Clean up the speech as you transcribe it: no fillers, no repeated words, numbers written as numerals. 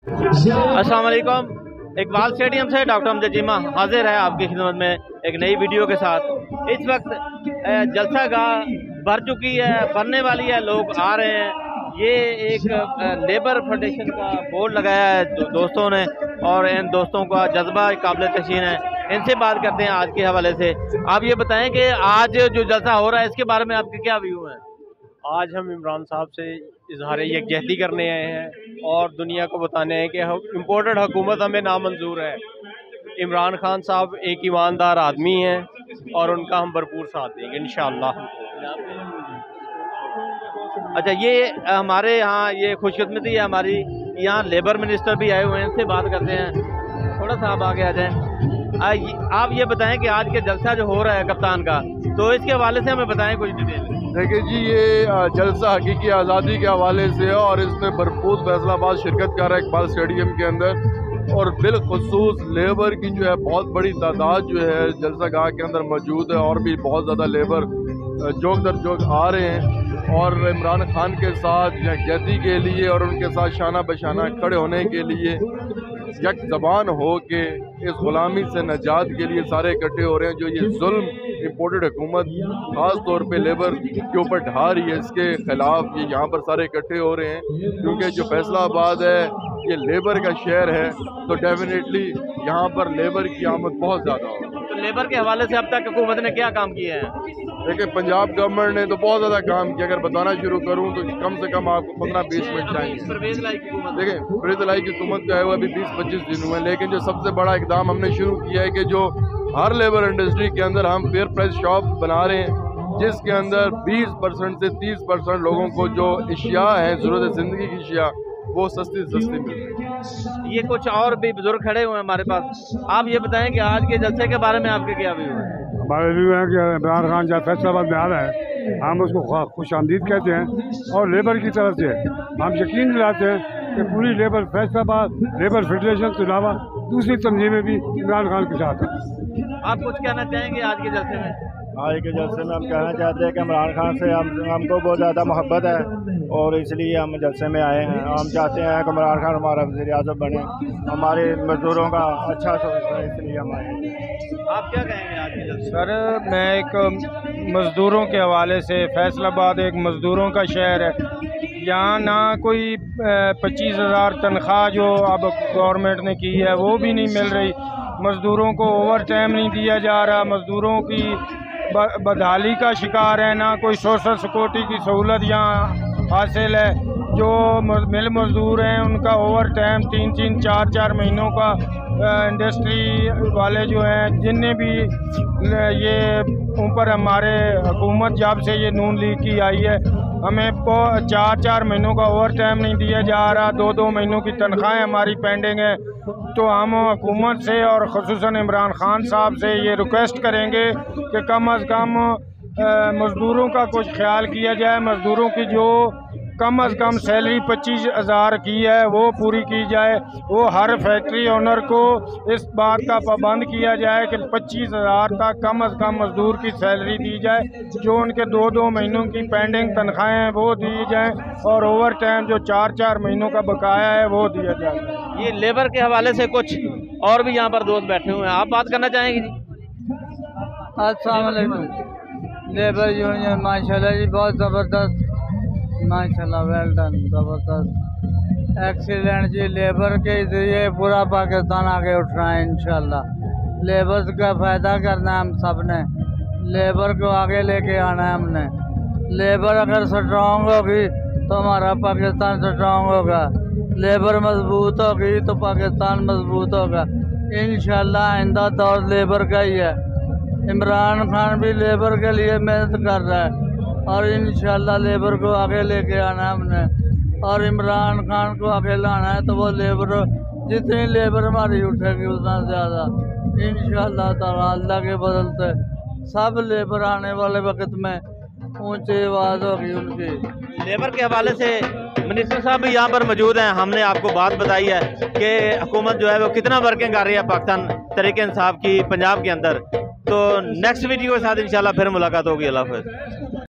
अस्सलाम वालेकुम। इकबाल स्टेडियम से डॉक्टर अमजद चीमा हाजिर है आपकी खिदमत में एक नई वीडियो के साथ। इस वक्त जलसा गाह भर चुकी है, भरने वाली है, लोग आ रहे हैं। ये एक लेबर फेडरेशन का बोर्ड लगाया है दोस्तों ने, और इन दोस्तों का जज्बा काबिल तशहीन है। इनसे बात करते हैं आज के हवाले से। आप ये बताएं कि आज जो जलसा हो रहा है इसके बारे में आपके क्या व्यू हैं? आज हम इमरान साहब से इजहार यकजहती करने आए हैं और दुनिया को बताने हैं कि इम्पोर्टेड हुकूमत हमें नामंजूर है। इमरान खान साहब एक ईमानदार आदमी हैं और उनका हम भरपूर साथ देंगे इंशाअल्लाह। अच्छा, ये हमारे यहाँ ये खुशकिस्मती है हमारी, यहाँ लेबर मिनिस्टर भी आए हुए हैं, इनसे बात करते हैं। थोड़ा सा आप आगे आ जाएँ। आप ये बताएं कि आज के जलसा जो हो रहा है कप्तान का, तो इसके हवाले से हमें बताएं कुछ डिटेल। देखिए जी, ये जलसा हकीकी आज़ादी के हवाले से है और इसमें भरपूर फैसलाबाद शिरकत कर रहा है इकबाल स्टेडियम के अंदर, और बिलखुसूस लेबर की जो है बहुत बड़ी तादाद जो है जलसा गाह के अंदर मौजूद है, और भी बहुत ज़्यादा लेबर जोक दर जोक आ रहे हैं और इमरान खान के साथ यकजहती के लिए और उनके साथ शाना बशाना खड़े होने के लिए यक ज़बान हो के इस ग़ुलामी से निजात के लिए सारे इकट्ठे हो रहे हैं। जो ये जुल्म इम्पोर्टेड हुकूमत ख़ास तौर पे लेबर के ऊपर ढा रही है, इसके ख़िलाफ़ ये यहाँ पर सारे इकट्ठे हो रहे हैं, क्योंकि जो फैसलाबाद है ये लेबर का शहर है, तो डेफिनेटली यहाँ पर लेबर की आमद बहुत ज़्यादा हो। तो लेबर के हवाले से अब तक हुकूमत ने क्या काम किया है? देखिए, पंजाब गवर्नमेंट ने तो बहुत ज़्यादा काम किया। अगर बताना शुरू करूँ तो कम से कम आपको 15-20 मिनट चाहिए। देखिए, परवेज़ इलाही की हुकूमत का है वो अभी 20-25 दिन हुए, लेकिन जो सबसे बड़ा इकदाम हमने शुरू किया है कि जो हर लेबर इंडस्ट्री के अंदर हम फेयर प्राइस शॉप बना रहे हैं, जिसके अंदर 20% से 30% लोगों को जो अशिया हैं, ज़रूरत ज़िंदगी की अशिया, वो सस्ती सस्ती मिल रही है। ये कुछ और भी बुजुर्ग खड़े हुए हैं हमारे पास। आप ये बताएं कि आज के जलसे के बारे में आपके क्या व्यू है? हमारे व्यू है कि इमरान खान जब फैसलाबाद में आ रहा है, हम उसको खुश आमदीद कहते हैं, और लेबर की तरफ से हम यकीन दिलाते हैं कि पूरी लेबर फैसलाबाद लेबर फेडरेशन के अलावा दूसरी तंजीमें भी इमरान खान के साथ हैं। आप कुछ कहना चाहेंगे आज के जलसे में? आज के जलसे में हम कहना चाहते हैं कि इमरान खान से हमको बहुत ज़्यादा मोहब्बत है और इसलिए हम जलसे में आए हैं। हम चाहते हैं कि इमरान खान हमारा वज़ीर-ए-आज़म बने, हमारे मज़दूरों का अच्छा सोचता है, इसलिए हम आए हैं। आप क्या कहेंगे आज के जलसे? सर, मैं एक मज़दूरों के हवाले से, फैसलाबाद एक मज़दूरों का शहर है, यहाँ ना कोई 25,000 तनख्वाह जो अब गवर्नमेंट ने की है वो भी नहीं मिल रही, मज़दूरों को ओवर टाइम नहीं दिया जा रहा, मज़दूरों की बदहाली का शिकार है, ना कोई सोशल सिक्योरिटी की सहूलत यहाँ हासिल है। जो मिल मज़दूर हैं उनका ओवर टाइम 3-3, 4-4 महीनों का इंडस्ट्री वाले जो हैं, जिनने भी ये ऊपर हमारे हुकूमत जब से ये नून लीग की आई है, हमें 4-4 महीनों का ओवर टाइम नहीं दिया जा रहा, 2-2 महीनों की तनख्वाहें हमारी पेंडिंग है। तो हम हुकूमत से और ख़ुसूसन इमरान खान साहब से ये रिक्वेस्ट करेंगे कि कम अज़ कम मज़दूरों का कुछ ख्याल किया जाए। मज़दूरों की जो कम अज़ कम सैलरी 25,000 की है वो पूरी की जाए। वो हर फैक्ट्री ओनर को इस बात का पाबंद किया जाए कि 25,000 तक कम अज़ कम मज़दूर की सैलरी दी जाए। जो उनके 2-2 महीनों की पेंडिंग तनख्वाहें हैं वो दी जाएँ, और ओवर टाइम जो 4-4 महीनों का बकाया है वो दिया जाए। ये लेबर के हवाले से कुछ और भी यहाँ पर दोस्त बैठे हुए हैं, आप बात करना चाहेंगे जी? अस्सलाम वालेकुम। लेबर यूनियन माशाल्लाह जी बहुत ज़बरदस्त, माशाल्लाह, वेल डन, ज़बरदस्त, एक्सीलेंट जी। लेबर के ज़रिए पूरा पाकिस्तान आगे उठ रहा है इंशाल्लाह। लेबर का फ़ायदा करना है हम सब ने, लेबर को आगे लेके आना है हमने। लेबर अगर स्ट्रॉन्ग होगी तो हमारा पाकिस्तान स्ट्रॉन्ग होगा, लेबर मजबूत होगी तो पाकिस्तान मजबूत होगा इंशाल्लाह। आइंदा दौर लेबर का ही है। इमरान खान भी लेबर के लिए मेहनत कर रहा है और इंशाल्लाह लेबर को आगे लेके आना हमने, और इमरान खान को आगे लाना है तो वो लेबर, जितनी लेबर हमारी उठेगी उतना ज़्यादा इंशाल्लाह ताला। अल्लाह के बदलते सब लेबर आने वाले वक्त में ऊंची आवाज़ होगी उनकी। लेबर के हवाले से मिनिस्टर साहब भी यहाँ पर मौजूद हैं। हमने आपको बात बताई है कि हुकूमत जो है वो कितना वर्किंग कर रही है पाकिस्तान तहरीक इंसाफ की पंजाब के अंदर। तो नेक्स्ट वीडियो के साथ इंशाल्लाह फिर मुलाकात होगी। अल्लाह हाफ़िज़।